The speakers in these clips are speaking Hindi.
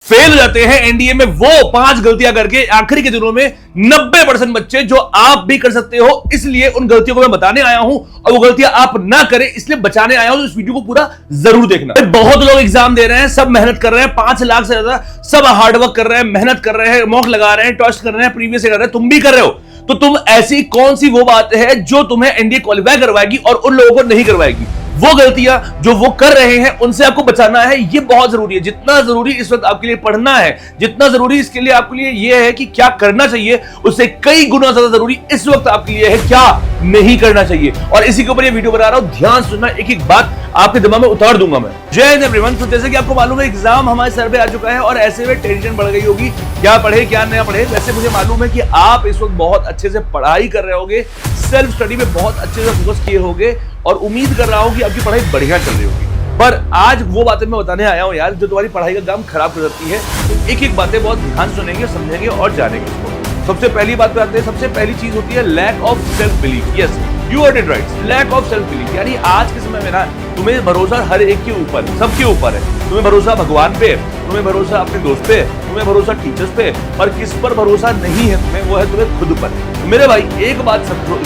फेल हो जाते हैं एनडीए में वो 5 गलतियां करके आखिरी के दिनों में 90% बच्चे, जो आप भी कर सकते हो। इसलिए उन गलतियों को मैं बताने आया हूं और वो गलतियां आप ना करें इसलिए बचाने आया हूं। तो इस वीडियो को पूरा जरूर देखना। बहुत लोग एग्जाम दे रहे हैं, सब मेहनत कर रहे हैं, 5 लाख से ज्यादा सब हार्डवर्क कर रहे हैं, मेहनत कर रहे हैं, मॉक लगा रहे हैं, टेस्ट कर रहे हैं, प्रीवियस कर रहे हैं, तुम भी कर रहे हो। तो तुम ऐसी कौन सी वो बात है जो तुम्हें एनडीए क्वालिफाई करवाएगी और उन लोगों को नहीं करवाएगी? वो गलतियां जो वो कर रहे हैं उनसे आपको बचाना है। ये बहुत जरूरी है। जितना जरूरी इस वक्त आपके लिए पढ़ना है, जितना जरूरी इसके लिए आपके लिए ये है कि क्या करना चाहिए, उससे कई गुना ज्यादा जरूरी इस वक्त आपके लिए है क्या नहीं करना चाहिए। और इसी के ऊपर ये वीडियो बना रहा हूं। ध्यान सुनना, एक एक बात आपके दिमाग में उतार दूंगा मैं। जय हिंद एवरीवन। तो जैसे कि आपको मालूम है एग्जाम हमारे सर पे आ चुका है और ऐसे में टेंशन बढ़ गई होगी, क्या पढ़े क्या नया पढ़े। वैसे मुझे मालूम है कि आप इस वक्त बहुत अच्छे से पढ़ाई कर रहे होगे, सेल्फ स्टडी में बहुत अच्छे से फोकस किए होगे और उम्मीद कर रहा हूं कि आपकी पढ़ाई बढ़िया चल रही होगी। पर आज वो बातें मैं बताने आया हूं यार, जो तुम्हारी पढ़ाई का काम खराब कर सकती है। तो एक एक बातें बहुत ध्यान सुनेंगे, समझेंगे और जानेंगे इसको। सबसे पहली बात पे आते हैं। सबसे पहली चीज होती है lack of self belief. Yes, you are it right, lack of self belief. यानी आज के समय में ना तुम्हें भरोसा हर एक के ऊपर, सबके ऊपर है। तुम्हें भरोसा भगवान पे, तुम्हें भरोसा अपने दोस्त पे, तुम्हें भरोसा टीचर्स पे, पर किस पर भरोसा नहीं है तुम्हें, वो है तुम्हें खुद पर। मेरे भाई एक बात समझो,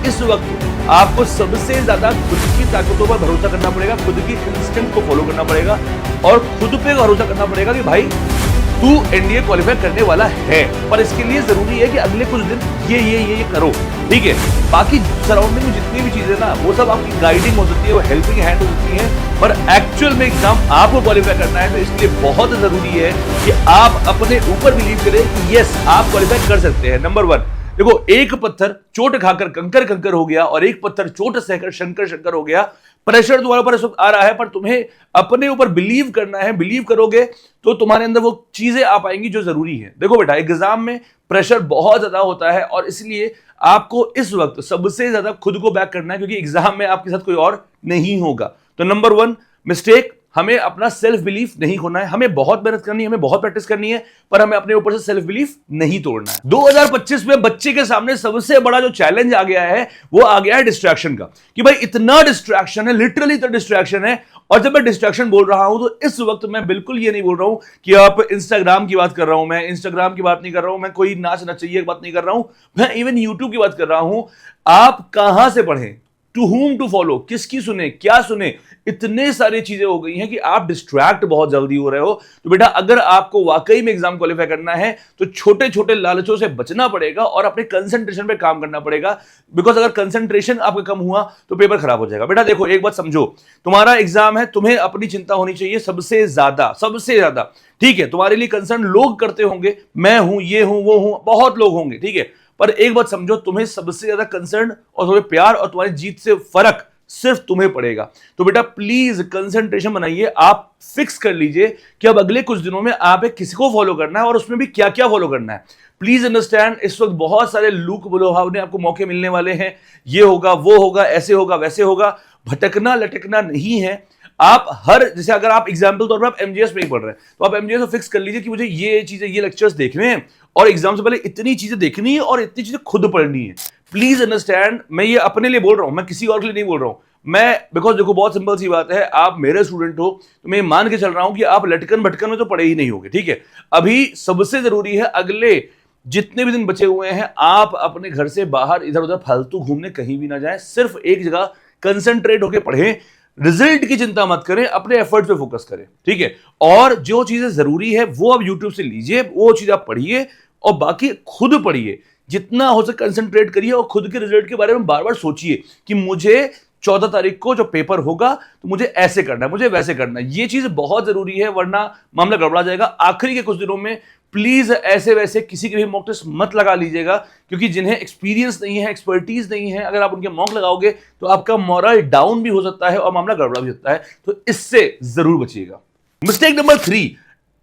इस वक्त आपको सबसे ज्यादा खुद की ताकतों पर भरोसा करना पड़ेगा, खुद की इंस्टिंक्ट को फॉलो करना पड़ेगा और खुद पे भरोसा करना पड़ेगा कि भाई तू एनडीए क्वालिफाई करने वाला है। पर इसके लिए जरूरी है कि अगले कुछ दिन ये करो, ठीक है। बाकी सराउंडिंग में जितनी भी चीजें ना वो सब आपकी गाइडिंग हो सकती है, वो हेल्पिंग हैंड हो सकती है, पर एक्चुअल में एग्जाम आपको क्वालिफाई करना है। तो इसलिए बहुत जरूरी है कि आप अपने ऊपर बिलीव करें कि यस आप क्वालिफाई कर सकते हैं। नंबर 1, देखो, एक पत्थर चोट खाकर कंकर कंकर हो गया और एक पत्थर चोट सहकर शंकर शंकर हो गया। प्रेशर तुम्हारे ऊपर इस वक्त आ रहा है, पर तुम्हें अपने ऊपर बिलीव करना है। बिलीव करोगे तो तुम्हारे अंदर वो चीजें आ पाएंगी जो जरूरी है। देखो बेटा, एग्जाम में प्रेशर बहुत ज्यादा होता है और इसलिए आपको इस वक्त सबसे ज्यादा खुद को बैक करना है, क्योंकि एग्जाम में आपके साथ कोई और नहीं होगा। तो नंबर 1 मिस्टेक, हमें अपना सेल्फ बिलीफ नहीं खोना है। हमें बहुत मेहनत करनी है, हमें बहुत प्रैक्टिस करनी है, पर हमें अपने ऊपर से सेल्फ बिलीफ नहीं तोड़ना है। 2025 में बच्चे के सामने सबसे बड़ा जो चैलेंज आ गया है वो आ गया है डिस्ट्रैक्शन का, कि भाई इतना डिस्ट्रैक्शन है, लिटरली इतना डिस्ट्रैक्शन है। और जब मैं डिस्ट्रैक्शन बोल रहा हूं तो इस वक्त मैं बिल्कुल ये नहीं बोल रहा हूं कि आप इंस्टाग्राम की बात कर रहा हूं, मैं इंस्टाग्राम की बात नहीं कर रहा हूं, मैं कोई नाच नचैया की बात नहीं कर रहा हूं, मैं इवन यूट्यूब की बात कर रहा हूं। आप कहां से पढ़ें, टू हुम टू फॉलो, किसकी सुने, क्या सुने, इतने सारी चीजें हो गई हैं कि आप डिस्ट्रैक्ट बहुत जल्दी हो रहे हो। तो बेटा अगर आपको वाकई में एग्जाम क्वालिफाई करना है तो छोटे छोटे लालचों से बचना पड़ेगा और अपने कंसंट्रेशन पे काम करना पड़ेगा। बिकॉज अगर कंसंट्रेशन आपका कम हुआ तो पेपर खराब हो जाएगा। बेटा देखो, एक बात समझो, तुम्हारा एग्जाम है, तुम्हें अपनी चिंता होनी चाहिए सबसे ज्यादा, ठीक है। तुम्हारे लिए कंसर्न लोग करते होंगे, मैं हूं, ये हूं, वो हूं, बहुत लोग होंगे, ठीक है। पर एक बात समझो, तुम्हें सबसे ज्यादा कंसर्न और तुम्हें प्यार और तुम्हारी जीत से फर्क सिर्फ तुम्हें पड़ेगा। तो बेटा प्लीज कंसंट्रेशन बनाइए। आप फिक्स कर लीजिए कि अब अगले कुछ दिनों में आप किसी को फॉलो करना है और उसमें भी क्या क्या फॉलो करना है। प्लीज अंडरस्टैंड, इस वक्त बहुत सारे लूक बुलोहावने आपको मौके मिलने वाले हैं। ये होगा, वो होगा, ऐसे होगा, वैसे होगा। भटकना लटकना नहीं है। आप जैसे अगर आप एग्जाम्पल तौर पर आप एमजीएस में ही पढ़ रहे हैं तो आप एमजीएस में फिक्स कर लीजिए कि मुझे ये चीजें, ये लेक्चर्स देखने हैं और एग्जाम से पहले इतनी चीजें देखनी है और इतनी चीजें खुद पढ़नी है। प्लीज अंडरस्टैंड, मैं ये अपने लिए बोल रहा हूं, मैं किसी और के लिए नहीं बोल रहा हूं। मैं बिकॉज देखो बहुत सिंपल सी बात है, आप मेरे स्टूडेंट हो तो मैं मान के चल रहा हूं कि आप लटकन भटकन में तो पढ़े ही नहीं होगे, ठीक है। अभी सबसे जरूरी है अगले जितने भी दिन बचे हुए हैं आप अपने घर से बाहर इधर उधर फालतू घूमने कहीं भी ना जाएं, सिर्फ एक जगह कंसंट्रेट होकर पढ़ें। रिजल्ट की चिंता मत करें, अपने एफर्ट पे फोकस करें, ठीक है। और जो चीजें जरूरी है वो आप यूट्यूब से लीजिए, वो चीज आप पढ़िए और बाकी खुद पढ़िए। जितना हो सके कंसंट्रेट करिए और खुद के रिजल्ट के बारे में बार बार सोचिए कि मुझे 14 तारीख को जो पेपर होगा तो मुझे ऐसे करना है, मुझे वैसे करना है। ये चीज बहुत जरूरी है, वरना मामला गड़बड़ा जाएगा। आखिरी के कुछ दिनों में प्लीज ऐसे वैसे किसी के भी मॉक टेस्ट मत लगा लीजिएगा, क्योंकि जिन्हें एक्सपीरियंस नहीं है, एक्सपर्टीज नहीं है, अगर आप उनके मॉक लगाओगे तो आपका मोरल डाउन भी हो सकता है और मामला गड़बड़ा भी सकता है। तो इससे जरूर बचिएगा। मिस्टेक नंबर 3,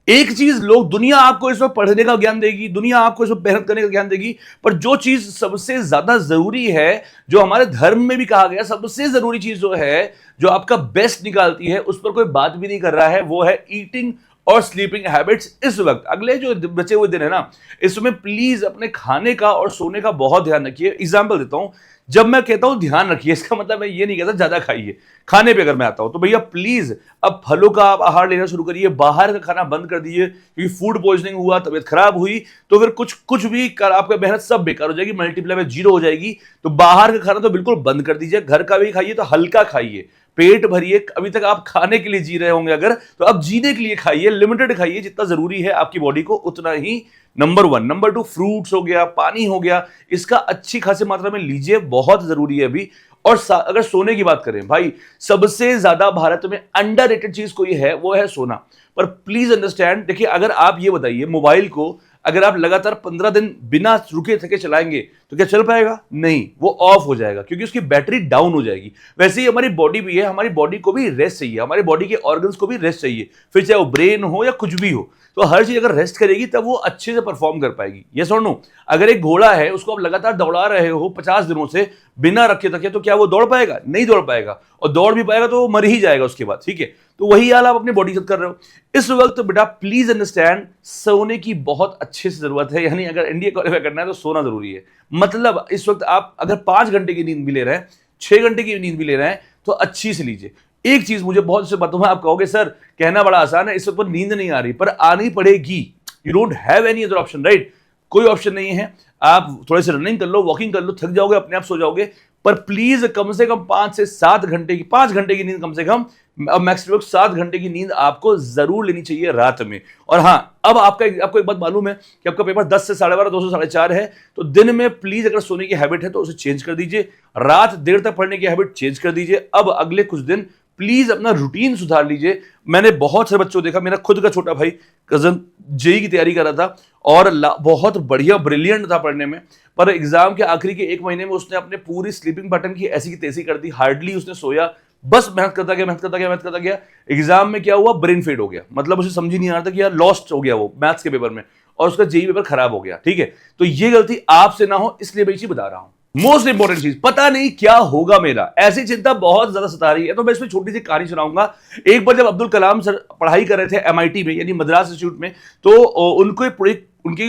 एक चीज लोग, दुनिया आपको इस वक्त पढ़ने का ज्ञान देगी, दुनिया आपको इस वक्त मेहनत करने का ज्ञान देगी, पर जो चीज सबसे ज्यादा जरूरी है, जो हमारे धर्म में भी कहा गया सबसे जरूरी चीज जो है, जो आपका बेस्ट निकालती है, उस पर कोई बात भी नहीं कर रहा है, वो है ईटिंग और स्लीपिंग हैबिट्स इस वक्त अगले जो बचे हुए दिन है ना, इसमें प्लीज अपने खाने का और सोने का बहुत ध्यान रखिए। एग्जाम्पल देता हूं, जब मैं कहता हूं ध्यान रखिए, इसका मतलब मैं ये नहीं कहता ज्यादा खाइए। खाने पे अगर मैं आता हूं तो भैया प्लीज अब फलों का आप आहार लेना शुरू करिए, बाहर का खाना बंद कर दीजिए, क्योंकि फूड पॉइजनिंग हुआ, तबीयत खराब हुई तो फिर कुछ भी कर आपका मेहनत सब बेकार हो जाएगी, मल्टीप्लाई में जीरो हो जाएगी। तो बाहर का खाना तो बिल्कुल बंद कर दीजिए, घर का भी खाइए तो हल्का खाइए, पेट भरिए। अभी तक आप खाने के लिए जी रहे होंगे अगर, तो अब जीने के लिए खाइए, लिमिटेड खाइए, जितना जरूरी है आपकी बॉडी को उतना ही। नंबर 1। नंबर 2, फ्रूट्स हो गया, पानी हो गया, इसका अच्छी खासी मात्रा में लीजिए, बहुत जरूरी है अभी। और अगर सोने की बात करें भाई, सबसे ज्यादा भारत में अंडररेटेड चीज कोई है वो है सोना। पर प्लीज अंडरस्टैंड, देखिए अगर आप ये बताइए, मोबाइल को अगर आप लगातार 15 दिन बिना रुके थके चलाएंगे तो क्या चल पाएगा? नहीं, वो ऑफ हो जाएगा, क्योंकि उसकी बैटरी डाउन हो जाएगी। वैसे ही हमारी बॉडी भी है, हमारी बॉडी को भी रेस्ट चाहिए, हमारी बॉडी के ऑर्गन्स को भी रेस्ट चाहिए, फिर चाहे वो ब्रेन हो या कुछ भी हो। तो हर चीज अगर रेस्ट करेगी तब वो अच्छे से परफॉर्म कर पाएगी। यस और नो? अगर एक घोड़ा है, उसको आप लगातार दौड़ा रहे हो 50 दिनों से बिना रखे थके, तो क्या वो दौड़ पाएगा? नहीं दौड़ पाएगा, और दौड़ भी पाएगा तो वो मर ही जाएगा उसके बाद। ठीक है, तो वही हाल आप अपनी बॉडी से कर रहे हो इस वक्त। बेटा प्लीज अंडरस्टैंड, सोने की बहुत अच्छे से जरूरत है, यानी अगर इंडिया क्वालिफाई करना है तो सोना जरूरी है। मतलब इस वक्त आप अगर 5 घंटे की नींद भी ले रहे हैं, 6 घंटे की नींद भी ले रहे हैं, तो अच्छी से लीजिए। एक चीज मुझे बहुत से बातों में आप कहोगे सर कहना बड़ा आसान है, इस वक्त नींद नहीं आ रही, पर आनी पड़ेगी। You don't have any other option, right? कोई ऑप्शन नहीं है। आप थोड़े से रनिंग कर लो, वॉकिंग कर लो, थक जाओगे, अपने आप सो जाओगे, पर प्लीज कम से कम 5 से 7 घंटे की, 5 घंटे की नींद कम से कम, अब मैक्सिमम 7 घंटे की नींद आपको जरूर लेनी चाहिए रात में। और हाँ, अब आपको एक बात मालूम है कि आपका पेपर 10 से 12:30, 2 से 4:30 है, तो दिन में प्लीज अगर सोने की हैबिट है तो उसे चेंज कर दीजिए, रात देर तक पढ़ने की हैबिट चेंज कर दीजिए। अब अगले कुछ दिन प्लीज अपना रूटीन सुधार लीजिए। मैंने बहुत से बच्चों को देखा, मेरा खुद का छोटा भाई कजन जेईई की तैयारी कर रहा था और बहुत बढ़िया ब्रिलियंट था पढ़ने में, पर एग्जाम के आखिरी के 1 महीने में उसने अपने पूरी स्लीपिंग पैटर्न की ऐसी की तैसी कर दी, हार्डली उसने सोया, बस मेहनत करता गया, मेहनत करता गया, मेहनत करता गया। एग्जाम में क्या हुआ? ब्रेन फेड हो गया, मतलब उसे समझ ही नहीं आ रहा था कि यार लॉस्ट हो गया वो मैथ्स के पेपर में, और उसका जेईई पेपर खराब हो गया। ठीक है, तो ये गलती आपसे ना हो, इसलिए मैं बता रहा हूं। मोस्ट इंपॉर्टेंट चीज, पता नहीं क्या होगा मेरा, ऐसी चिंता बहुत ज्यादा सता रही है, तो मैं इसमें छोटी सी कहानी सुनाऊंगा। एक बार जब अब्दुल कलाम सर पढ़ाई कर रहे थे MIT में, यानी मद्रास इंस्टीट्यूट में, तो उनके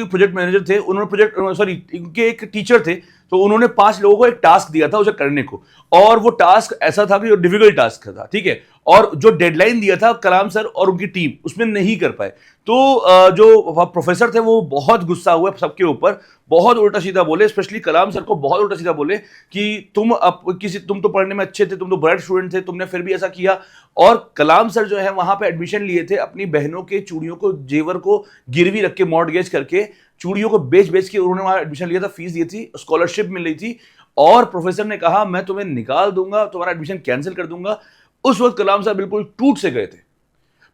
प्रोजेक्ट मैनेजर थे, उनके एक टीचर थे, तो उन्होंने 5 लोगों को एक टास्क दिया था उसे करने को, और वो टास्क ऐसा था कि डिफिकल्ट टास्क था। ठीक है, और जो डेडलाइन दिया था कलाम सर और उनकी टीम उसमें नहीं कर पाए, तो जो प्रोफेसर थे वो बहुत गुस्सा हुए सबके ऊपर, बहुत उल्टा सीधा बोले, स्पेशली कलाम सर को बहुत उल्टा सीधा बोले कि तुम तो पढ़ने में अच्छे थे, तुम तो ब्राइट स्टूडेंट थे, तुमने फिर भी ऐसा किया। और कलाम सर जो है वहां पे एडमिशन लिए थे, अपनी बहनों के चूड़ियों को, जेवर को गिरवी रख के, मॉर्टगेज करके, चूड़ियों को बेच बेच के उन्होंने वहां एडमिशन लिया था, फीस दी थी, स्कॉलरशिप मिल रही थी, और प्रोफेसर ने कहा मैं तुम्हें निकाल दूंगा, तुम्हारा एडमिशन कैंसिल कर दूंगा। उस वक्त कलाम सर बिल्कुल टूट से गए थे,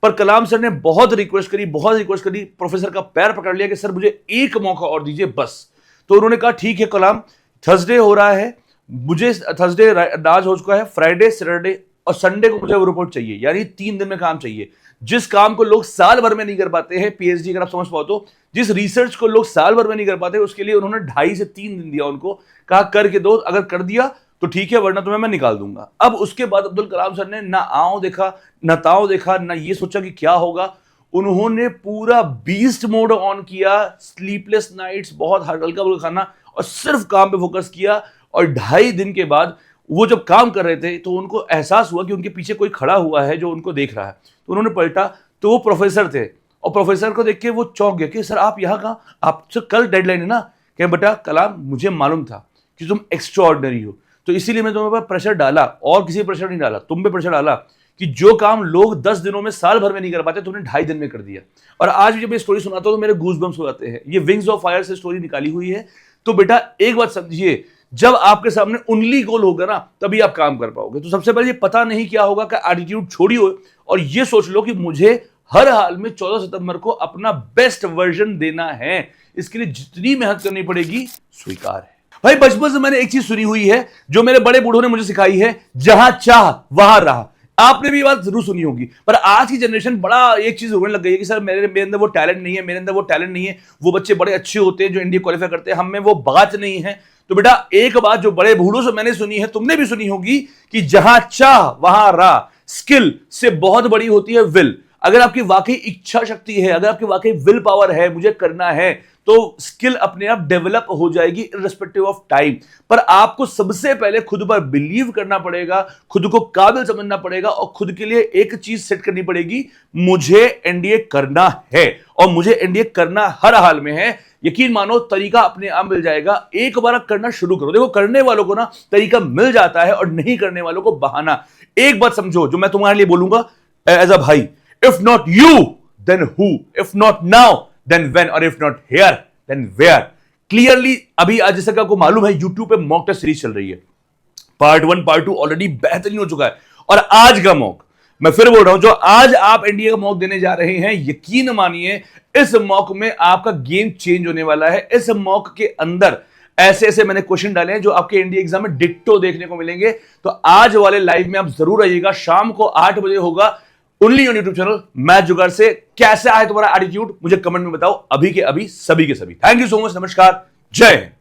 पर कलाम सर ने बहुत रिक्वेस्ट करी, प्रोफेसर का पैर पकड़ लिया कि सर मुझे एक मौका और दीजिए बस। तो उन्होंने कहा ठीक है कलाम, थर्सडे हो रहा है, मुझे थर्सडे आज हो चुका है, फ्राइडे, सैटरडे और संडे को मुझे वो रिपोर्ट चाहिए, यानी 3 दिन में काम चाहिए। जिस काम को लोग साल भर में नहीं कर पाते हैं, PhD अगर आप समझ पाओ तो, जिस रिसर्च को लोग साल भर में नहीं कर पाते, उसके लिए उन्होंने 2.5 से 3 दिन दिया उनको, कहा करके दो, अगर कर दिया तो ठीक है, वरना तुम्हें मैं निकाल दूंगा। अब उसके बाद अब्दुल कलाम सर ने ना आओ देखा, ना ताओ देखा, ना ये सोचा कि क्या होगा, उन्होंने पूरा बीस्ट मोड ऑन किया, स्लीपलेस नाइट्स, बहुत हल्का फुल्का खाना, और सिर्फ काम पे फोकस किया। और 2.5 दिन के बाद वो जब काम कर रहे थे तो उनको एहसास हुआ कि उनके पीछे कोई खड़ा हुआ है जो उनको देख रहा है। तो उन्होंने पलटा तो वो प्रोफेसर थे, और प्रोफेसर को देख के वो चौंक गया कि सर आप यहाँ कहाँ, आपसे कल डेडलाइन है ना? कहे बेटा कलाम, मुझे मालूम था कि तुम एक्स्ट्रा ऑर्डिनरी हो, तो इसीलिए मैं तुम्हारे पर प्रेशर डाला, और किसी प्रेशर नहीं डाला, तुम पे प्रेशर डाला कि जो काम लोग 10 दिनों में, साल भर में नहीं कर पाते, तुमने 2.5 दिन में कर दिया। और आज भी जब ये स्टोरी सुनाता हूं तो मेरे गूज़बम्स हो जाते हैं। ये विंग्स ऑफ फायर से स्टोरी निकाली हुई है। तो बेटा एक बात समझिए, जब आपके सामने ओनली गोल होगा ना, तभी आप काम कर पाओगे। तो सबसे पहले ये पता नहीं क्या होगा का एटीट्यूड छोड़िए, और ये सोच लो कि मुझे हर हाल में 14 सितंबर को अपना बेस्ट वर्जन देना है, इसके लिए जितनी मेहनत करनी पड़ेगी स्वीकार है। भाई बचपन से मैंने एक चीज सुनी हुई है जो मेरे बड़े बूढ़ों ने मुझे सिखाई है, जहां चाह वहां राह। आपने भी ये बात जरूर सुनी होगी, पर आज की जनरेशन बड़ा एक चीज होने लग गई है कि सर मेरे अंदर वो टैलेंट नहीं है, मेरे अंदर वो टैलेंट नहीं है, वो बच्चे बड़े अच्छे होते हैं जो इंडिया क्वालिफाई करते हैं, हम में वो बात नहीं है। तो बेटा एक बात जो बड़े बूढ़ों से मैंने सुनी है, तुमने भी सुनी होगी, कि जहां चाह वहां राह। स्किल से बहुत बड़ी होती है विल। अगर आपकी वाकई इच्छा शक्ति है, अगर आपकी वाकई विल पावर है, मुझे करना है, तो स्किल अपने आप डेवलप हो जाएगी इररिस्पेक्टिव ऑफ टाइम। पर आपको सबसे पहले खुद पर बिलीव करना पड़ेगा, खुद को काबिल समझना पड़ेगा और खुद के लिए एक चीज सेट करनी पड़ेगी, मुझे एनडीए करना है और मुझे एनडीए करना हर हाल में है। यकीन मानो तरीका अपने आप मिल जाएगा। एक बार करना शुरू करो। देखो, करने वालों को ना तरीका मिल जाता है और नहीं करने वालों को बहाना। एक बात समझो जो मैं तुम्हारे लिए बोलूंगा एज अ भाई, if not you then who, if not now then when, और if not here then where. Clearly अभी आज जैसा कि आपको मालूम है यूट्यूब पे मॉक टेस्ट सीरीज चल रही है। पार्ट 1 पार्ट 2 ऑलरेडी बेहतरीन हो चुका है और आज का मॉक, मैं फिर बोल रहा हूं, जो आज आप एनडीए का मॉक देने जा रहे हैं, यकीन मानिए इस मॉक में आपका गेम चेंज होने वाला है। इस मॉक के अंदर ऐसे ऐसे मैंने क्वेश्चन डाले हैं जो आपके एनडीए एग्जाम में डिट्टो देखने को मिलेंगे। तो आज वाले लाइव में आप जरूर आइएगा। शाम को 8 बजे होगा, only on YouTube channel math जुगाड़ से। कैसा है तुम्हारा एटीट्यूड, मुझे कमेंट में बताओ। अभी के अभी सभी के सभी। Thank you so much. नमस्कार, जय हिंद।